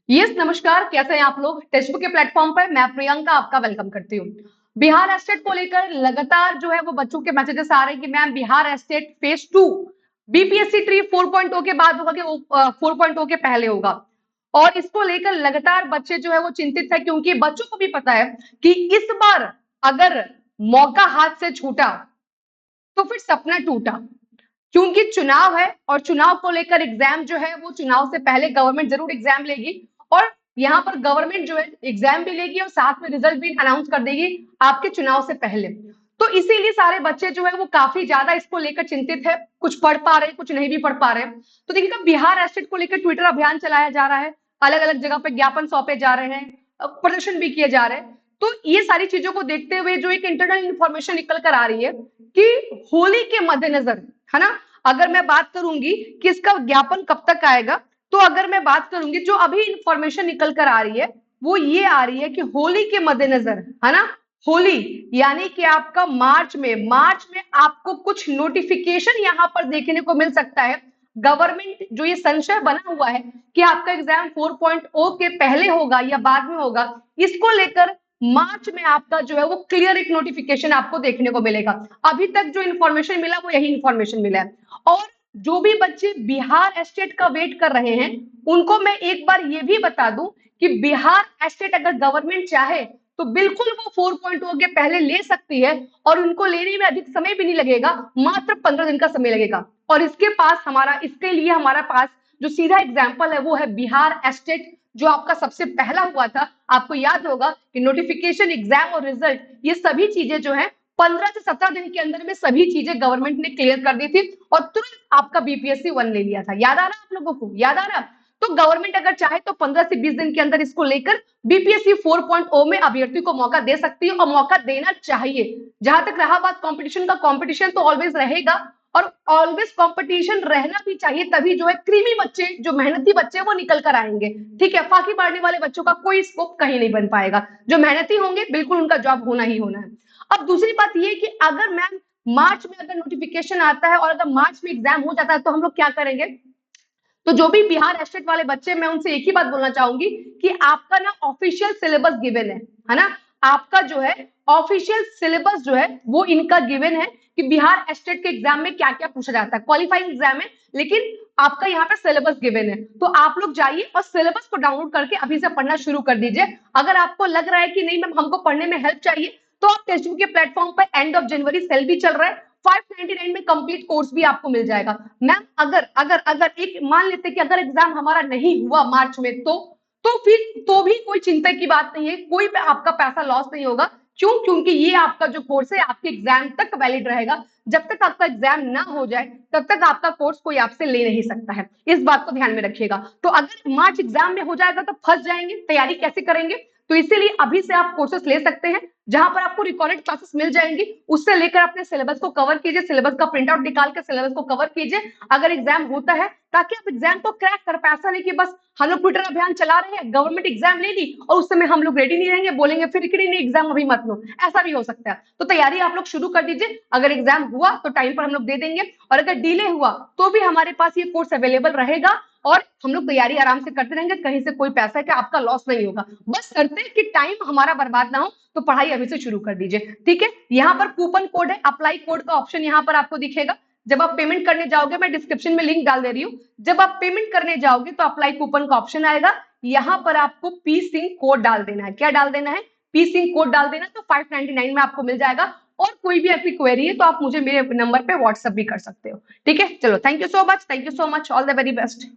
Yes नमस्कार, कैसे हैं आप लोग। टेक्स्ट बुक के प्लेटफॉर्म पर मैं प्रियंका आपका वेलकम करती हूँ। बिहार एस्टेट को लेकर लगातार जो है वो बच्चों के मैसेजेस आ रहे हैं कि ma'am Bihar estate phase 2 BPSC tree 4.0 के बाद होगा कि 4.0 के पहले होगा। और इसको लेकर लगातार बच्चे जो है वो चिंतित है, क्योंकि बच्चों को भी पता है कि इस बार अगर मौका हाथ से छूटा तो फिर सपना टूटा। क्योंकि चुनाव है और चुनाव को लेकर एग्जाम जो है वो चुनाव से पहले गवर्नमेंट जरूर एग्जाम लेगी, और यहाँ पर गवर्नमेंट जो है एग्जाम भी लेगी और साथ में रिजल्ट भी अनाउंस कर देगी आपके चुनाव से पहले। तो इसीलिए सारे बच्चे जो है वो काफी ज्यादा इसको लेकर चिंतित है, कुछ पढ़ पा रहे हैं, कुछ नहीं भी पढ़ पा रहे हैं। तो देखिएगा, बिहार एस्टेट को लेकर ट्विटर अभियान चलाया जा रहा है, अलग अलग जगह पे ज्ञापन सौंपे जा रहे हैं, प्रदर्शन भी किए जा रहे हैं। तो ये सारी चीजों को देखते हुए जो एक इंटरनल इंफॉर्मेशन निकल कर आ रही है कि होली के मद्देनजर, है ना, अगर मैं बात करूंगी कि इसका ज्ञापन कब तक आएगा, तो अगर मैं बात करूंगी जो अभी इंफॉर्मेशन निकल कर आ रही है वो ये आ रही है कि होली के मद्देनजर, है ना, होली यानी कि आपका मार्च में आपको कुछ नोटिफिकेशन यहां पर देखने को मिल सकता है। गवर्नमेंट जो ये संशय बना हुआ है कि आपका एग्जाम 4.0 के पहले होगा या बाद में होगा, इसको लेकर मार्च में आपका जो है वो क्लियर एक नोटिफिकेशन आपको देखने को मिलेगा। अभी तक जो इन्फॉर्मेशन मिला वो यही इन्फॉर्मेशन मिला है। और जो भी बच्चे बिहार एस्टेट का वेट कर रहे हैं उनको मैं एक बार ये भी बता दूं कि बिहार एस्टेट अगर गवर्नमेंट चाहे तो बिल्कुल वो 4.0 के पहले ले सकती है, और उनको लेने में अधिक समय भी नहीं लगेगा, मात्र 15 दिन का समय लगेगा। और इसके लिए हमारा पास जो सीधा एग्जाम्पल है वो है बिहार एस्टेट, जो आपका सबसे पहला हुआ था। आपको याद होगा कि नोटिफिकेशन, एग्जाम और रिजल्ट, ये सभी चीजें जो है 15 से 17 दिन के अंदर में सभी चीजें गवर्नमेंट ने क्लियर कर दी थी, और तुरंत आपका बीपीएससी 1 ले लिया था। याद आ रहा आप लोगों को, याद आ रहा। तो गवर्नमेंट अगर चाहे तो 15 से 20 दिन के अंदर इसको लेकर बीपीएससी 4.0 में अभ्यर्थी को मौका दे सकती है, और मौका देना चाहिए। जहां तक रहा बात कंपटीशन का, कंपटीशन तो ऑलवेज रहेगा, और ऑलवेज कंपटीशन रहना भी चाहिए, तभी जो है क्रीमी बच्चे, जो मेहनती बच्चे वो निकल कर आएंगे। ठीक है, फाकी मारने वाले बच्चों का कोई स्कोप कहीं नहीं बन पाएगा। जो मेहनती होंगे बिल्कुल उनका जॉब होना ही होना है। अब दूसरी बात ये कि अगर मैम मार्च में अगर नोटिफिकेशन आता है और अगर मार्च में एग्जाम हो जाता है तो हम लोग क्या करेंगे। तो जो भी बिहार एस्टेट वाले बच्चे, मैं उनसे एक ही बात बोलना चाहूंगी कि आपका ना ऑफिशियल सिलेबस गिवन है ना, आपका जो है ऑफिशियल सिलेबस जो है वो इनका गिवन है कि बिहार एस्टेट के एग्जाम में क्या क्या पूछा जाता है। क्वालिफाइंग एग्जाम है, लेकिन आपका यहाँ पे सिलेबस गिवन है। तो आप लोग जाइए और सिलेबस को डाउनलोड करके अभी से पढ़ना शुरू कर दीजिए। अगर आपको लग रहा है कि नहीं मैम हमको पढ़ने में हेल्प चाहिए, तो आप टेस्ट बुक के प्लेटफॉर्म पर एंड ऑफ जनवरी सेल भी चल रहा है, 599 में कंप्लीट कोर्स भी आपको मिल जाएगा। मैम अगर अगर अगर एक मान लेते कि अगर एग्जाम हमारा नहीं हुआ मार्च में, तो फिर तो भी कोई चिंता की बात नहीं है, कोई आपका पैसा लॉस नहीं होगा। क्यों? क्योंकि ये आपका जो कोर्स है आपके एग्जाम तक वैलिड रहेगा। जब तक आपका एग्जाम ना हो जाए तब तक आपका कोर्स कोई आपसे ले नहीं सकता है। इस बात को ध्यान में रखिएगा। तो अगर मार्च एग्जाम में हो जाएगा तो फंस जाएंगे, तैयारी कैसे करेंगे। तो इसीलिए अभी से आप कोर्सेस ले सकते हैं, जहां पर आपको रिकॉर्डेड क्लासेस मिल जाएंगी। उससे लेकर अपने सिलेबस को कवर कीजिए, सिलेबस का प्रिंट आउट निकाल के सिलेबस को कवर कीजिए अगर एग्जाम होता है, ताकि आप एग्जाम को क्रैक कर पाए। ऐसा नहीं कि बस हम लोग ट्विटर अभियान चला रहे हैं, गवर्नमेंट एग्जाम ले ली और उस समय हम लोग रेडी नहीं रहेंगे, बोलेंगे फिर कि नहीं एग्जाम अभी मत लो। ऐसा भी हो सकता है। तो तैयारी आप लोग शुरू कर दीजिए। अगर एग्जाम हुआ तो टाइम पर हम लोग दे देंगे, और अगर डिले हुआ तो भी हमारे पास ये कोर्स अवेलेबल रहेगा, और हम लोग तैयारी आराम से करते रहेंगे। कहीं से कोई पैसा का आपका लॉस नहीं होगा। बस करते कि टाइम हमारा बर्बाद ना हो, तो पढ़ाई अभी से शुरू कर दीजिए। ठीक है, यहाँ पर कूपन कोड है, अप्लाई कोड का ऑप्शन यहाँ पर आपको दिखेगा। जब आप पेमेंट करने जाओगे, मैं डिस्क्रिप्शन में लिंक डाल दे रही हूँ, जब आप पेमेंट करने जाओगे तो अप्लाई कूपन का ऑप्शन आएगा। यहाँ पर आपको पी सिंह कोड डाल देना है। क्या डाल देना है? पी सिंह कोड डाल देना, तो 599 में आपको मिल जाएगा। और कोई भी आपकी क्वेरी है तो आप मुझे मेरे नंबर पे व्हाट्सएप भी कर सकते हो। ठीक है, चलो, thank you so much, all the very best.